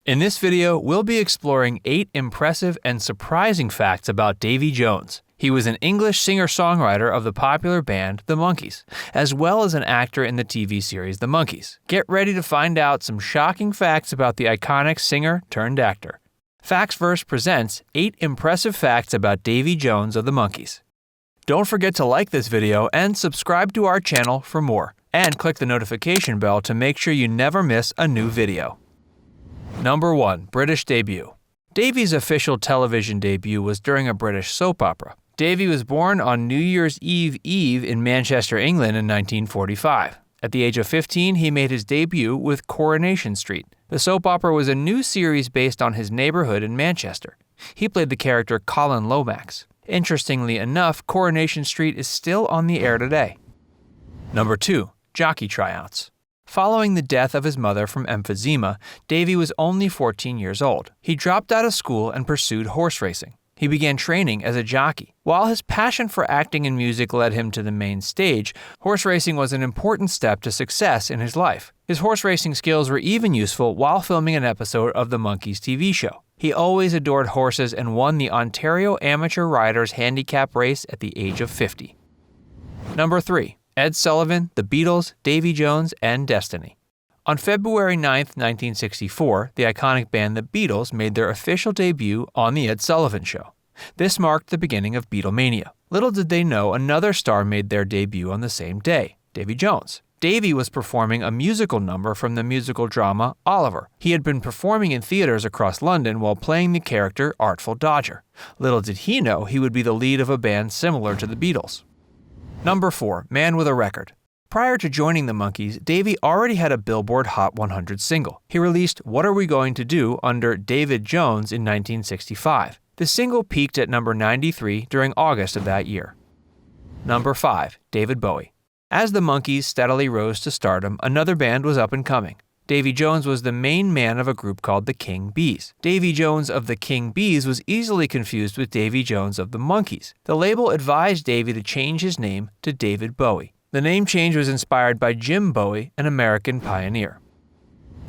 In this video, we'll be exploring 8 impressive and surprising facts about Davy Jones. He was an English singer-songwriter of the popular band The Monkees, as well as an actor in the TV series The Monkees. Get ready to find out some shocking facts about the iconic singer-turned-actor. Facts Verse presents 8 impressive facts about Davy Jones of The Monkees. Don't forget to like this video and subscribe to our channel for more, and click the notification bell to make sure you never miss a new video. Number 1. British debut. Davy's official television debut was during a British soap opera. Davy was born on New Year's Eve in Manchester, England in 1945. At the age of 15, he made his debut with Coronation Street. The soap opera was a new series based on his neighborhood in Manchester. He played the character Colin Lomax. Interestingly enough, Coronation Street is still on the air today. Number 2. Jockey Tryouts. Following the death of his mother from emphysema, Davy was only 14 years old. He dropped out of school and pursued horse racing. He began training as a jockey. While his passion for acting and music led him to the main stage, horse racing was an important step to success in his life. His horse racing skills were even useful while filming an episode of the Monkees TV show. He always adored horses and won the Ontario Amateur Riders Handicap race at the age of 50. Number 3. Ed Sullivan, The Beatles, Davy Jones, and Destiny. On February 9, 1964, the iconic band The Beatles made their official debut on The Ed Sullivan Show. This marked the beginning of Beatlemania. Little did they know another star made their debut on the same day, Davy Jones. Davy was performing a musical number from the musical drama Oliver. He had been performing in theaters across London while playing the character Artful Dodger. Little did he know he would be the lead of a band similar to the Beatles. Number 4. Man with a Record. Prior to joining the Monkees, Davy already had a Billboard Hot 100 single. He released What Are We Going to Do under David Jones in 1965. The single peaked at number 93 during August of that year. Number 5. David Bowie. As the Monkees steadily rose to stardom, another band was up and coming. Davy Jones was the main man of a group called the King Bees. Davy Jones of the King Bees was easily confused with Davy Jones of the Monkees. The label advised Davy to change his name to David Bowie. The name change was inspired by Jim Bowie, an American pioneer.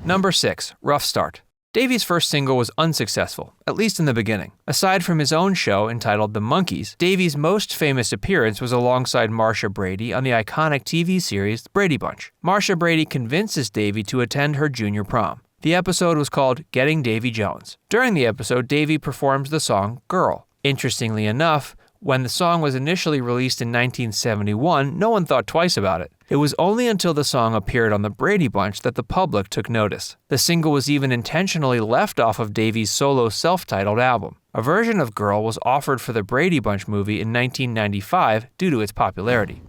Number 6. Rough Start. Davy's first single was unsuccessful, at least in the beginning. Aside from his own show entitled The Monkees, Davy's most famous appearance was alongside Marcia Brady on the iconic TV series The Brady Bunch. Marcia Brady convinces Davy to attend her junior prom. The episode was called Getting Davy Jones. During the episode, Davy performs the song Girl. Interestingly enough, when the song was initially released in 1971, no one thought twice about it. It was only until the song appeared on the Brady Bunch that the public took notice. The single was even intentionally left off of Davy's solo self-titled album. A version of Girl was offered for the Brady Bunch movie in 1995 due to its popularity.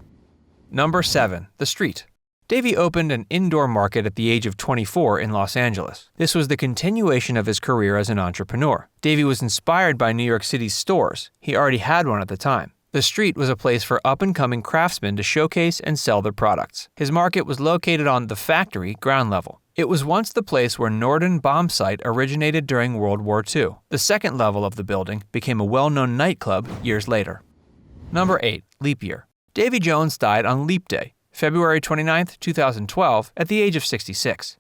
Number 7. The Street. Davy opened an indoor market at the age of 24 in Los Angeles. This was the continuation of his career as an entrepreneur. Davy was inspired by New York City's stores. He already had one at the time. The street was a place for up-and-coming craftsmen to showcase and sell their products. His market was located on the Factory ground level. It was once the place where Norden bombsight originated during World War II. The second level of the building became a well-known nightclub years later. Number 8. Leap Year. Davy Jones died on Leap Day, February 29, 2012, at the age of 66.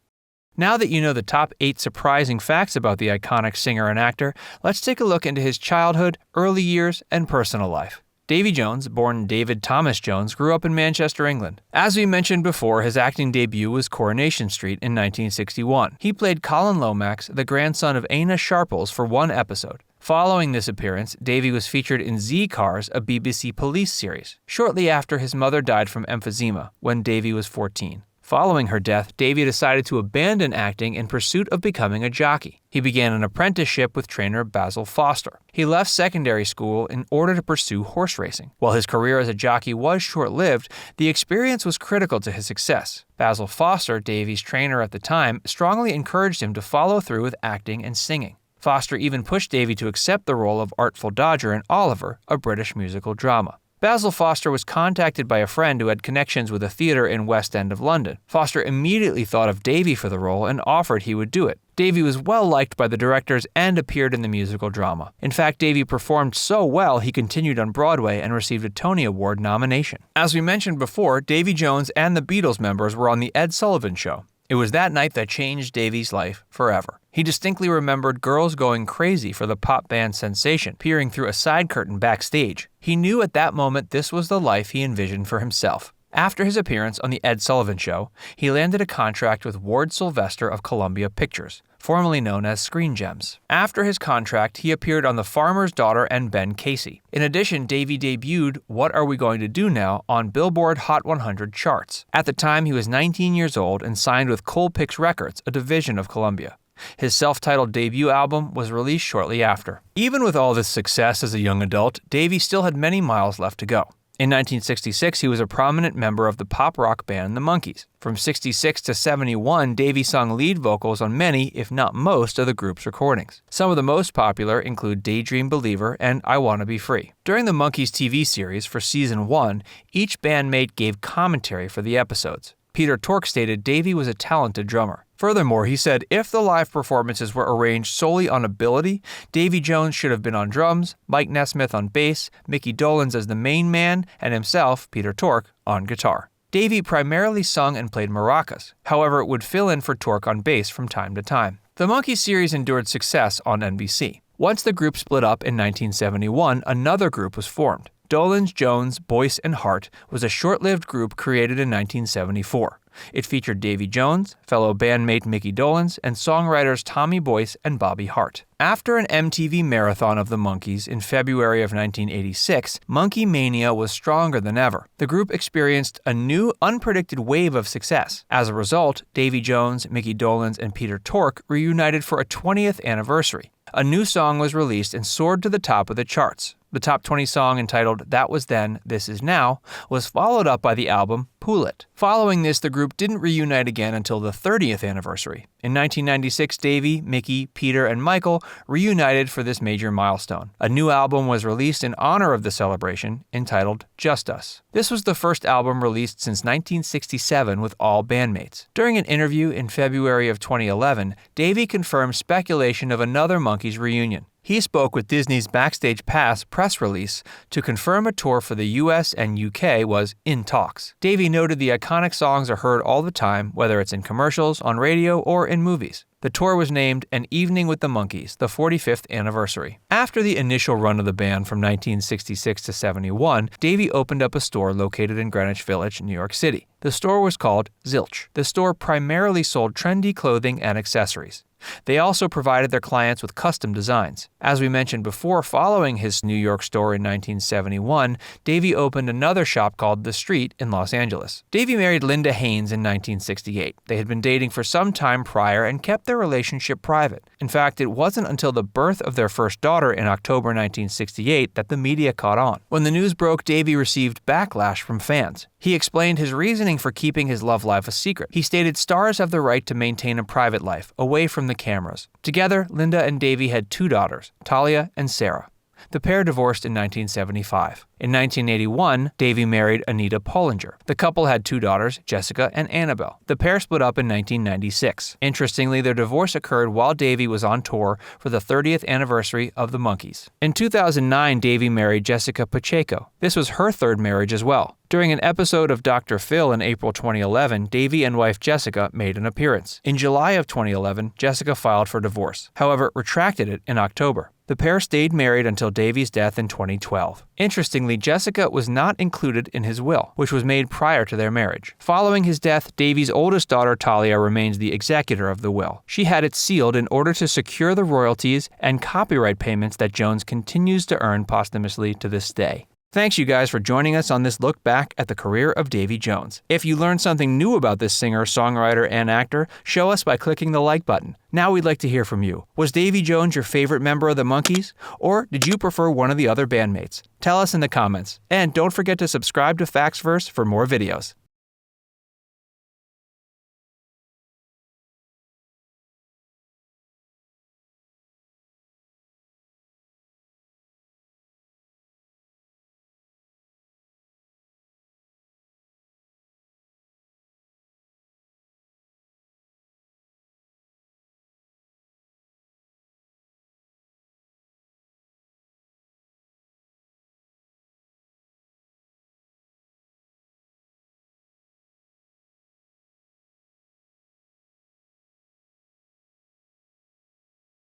Now that you know the top 8 surprising facts about the iconic singer and actor, let's take a look into his childhood, early years, and personal life. Davy Jones, born David Thomas Jones, grew up in Manchester, England. As we mentioned before, his acting debut was Coronation Street in 1961. He played Colin Lomax, the grandson of Aina Sharples, for one episode. Following this appearance, Davy was featured in Z Cars, a BBC police series, shortly after his mother died from emphysema when Davy was 14. Following her death, Davy decided to abandon acting in pursuit of becoming a jockey. He began an apprenticeship with trainer Basil Foster. He left secondary school in order to pursue horse racing. While his career as a jockey was short-lived, the experience was critical to his success. Basil Foster, Davy's trainer at the time, strongly encouraged him to follow through with acting and singing. Foster even pushed Davy to accept the role of Artful Dodger in Oliver, a British musical drama. Basil Foster was contacted by a friend who had connections with a theater in West End of London. Foster immediately thought of Davy for the role and offered he would do it. Davy was well liked by the directors and appeared in the musical drama. In fact, Davy performed so well he continued on Broadway and received a Tony Award nomination. As we mentioned before, Davy Jones and the Beatles members were on The Ed Sullivan Show. It was that night that changed Davy's life forever. He distinctly remembered girls going crazy for the pop band sensation, peering through a side curtain backstage. He knew at that moment this was the life he envisioned for himself. After his appearance on The Ed Sullivan Show, he landed a contract with Ward Sylvester of Columbia Pictures, formerly known as Screen Gems. After his contract, he appeared on The Farmer's Daughter and Ben Casey. In addition, Davy debuted What Are We Going to Do Now on Billboard Hot 100 charts. At the time, he was 19 years old and signed with Colpix Records, a division of Columbia. His self-titled debut album was released shortly after. Even with all this success as a young adult, Davy still had many miles left to go. In 1966, he was a prominent member of the pop rock band The Monkees. From 66 to 71, Davy sung lead vocals on many, if not most, of the group's recordings. Some of the most popular include Daydream Believer and I Wanna Be Free. During the Monkees TV series for Season 1, each bandmate gave commentary for the episodes. Peter Tork stated Davy was a talented drummer. Furthermore, he said if the live performances were arranged solely on ability, Davy Jones should have been on drums, Mike Nesmith on bass, Mickey Dolenz as the main man, and himself, Peter Tork, on guitar. Davy primarily sung and played maracas, however, would fill in for Tork on bass from time to time. The Monkees series endured success on NBC. Once the group split up in 1971, another group was formed. Dolenz, Jones, Boyce, and Hart was a short-lived group created in 1974. It featured Davy Jones, fellow bandmate Mickey Dolenz, and songwriters Tommy Boyce and Bobby Hart. After an MTV marathon of the Monkees in February of 1986, Monkey Mania was stronger than ever. The group experienced a new, unpredicted wave of success. As a result, Davy Jones, Mickey Dolenz, and Peter Tork reunited for a 20th anniversary. A new song was released and soared to the top of the charts. The top 20 song, entitled That Was Then, This Is Now, was followed up by the album Pool It. Following this, the group didn't reunite again until the 30th anniversary. In 1996, Davy, Mickey, Peter, and Michael reunited for this major milestone. A new album was released in honor of the celebration, entitled Just Us. This was the first album released since 1967 with all bandmates. During an interview in February of 2011, Davy confirmed speculation of another Monkees reunion. He spoke with Disney's Backstage Pass press release to confirm a tour for the US and UK was in talks. Davy noted the iconic songs are heard all the time, whether it's in commercials, on radio, or in movies. The tour was named An Evening with the Monkees, the 45th anniversary. After the initial run of the band from 1966 to 71, Davy opened up a store located in Greenwich Village, New York City. The store was called Zilch. The store primarily sold trendy clothing and accessories. They also provided their clients with custom designs. As we mentioned before, following his New York store in 1971, Davy opened another shop called The Street in Los Angeles. Davy married Linda Haynes in 1968. They had been dating for some time prior and kept their relationship private. In fact, it wasn't until the birth of their first daughter in October 1968 that the media caught on. When the news broke, Davy received backlash from fans. He explained his reasoning for keeping his love life a secret. He stated stars have the right to maintain a private life, away from the cameras. Together, Linda and Davy had 2 daughters, Talia and Sarah. The pair divorced in 1975. In 1981, Davy married Anita Pollinger. The couple had 2 daughters, Jessica and Annabelle. The pair split up in 1996. Interestingly, their divorce occurred while Davy was on tour for the 30th anniversary of the Monkees. In 2009, Davy married Jessica Pacheco. This was her 3rd marriage as well. During an episode of Dr. Phil in April 2011, Davy and wife Jessica made an appearance. In July of 2011, Jessica filed for divorce, however, retracted it in October. The pair stayed married until Davy's death in 2012. Interestingly, Jessica was not included in his will, which was made prior to their marriage. Following his death, Davy's oldest daughter Talia remains the executor of the will. She had it sealed in order to secure the royalties and copyright payments that Jones continues to earn posthumously to this day. Thanks you guys for joining us on this look back at the career of Davy Jones. If you learned something new about this singer, songwriter, and actor, show us by clicking the like button. Now we'd like to hear from you. Was Davy Jones your favorite member of the Monkees? Or did you prefer one of the other bandmates? Tell us in the comments. And don't forget to subscribe to Factsverse for more videos.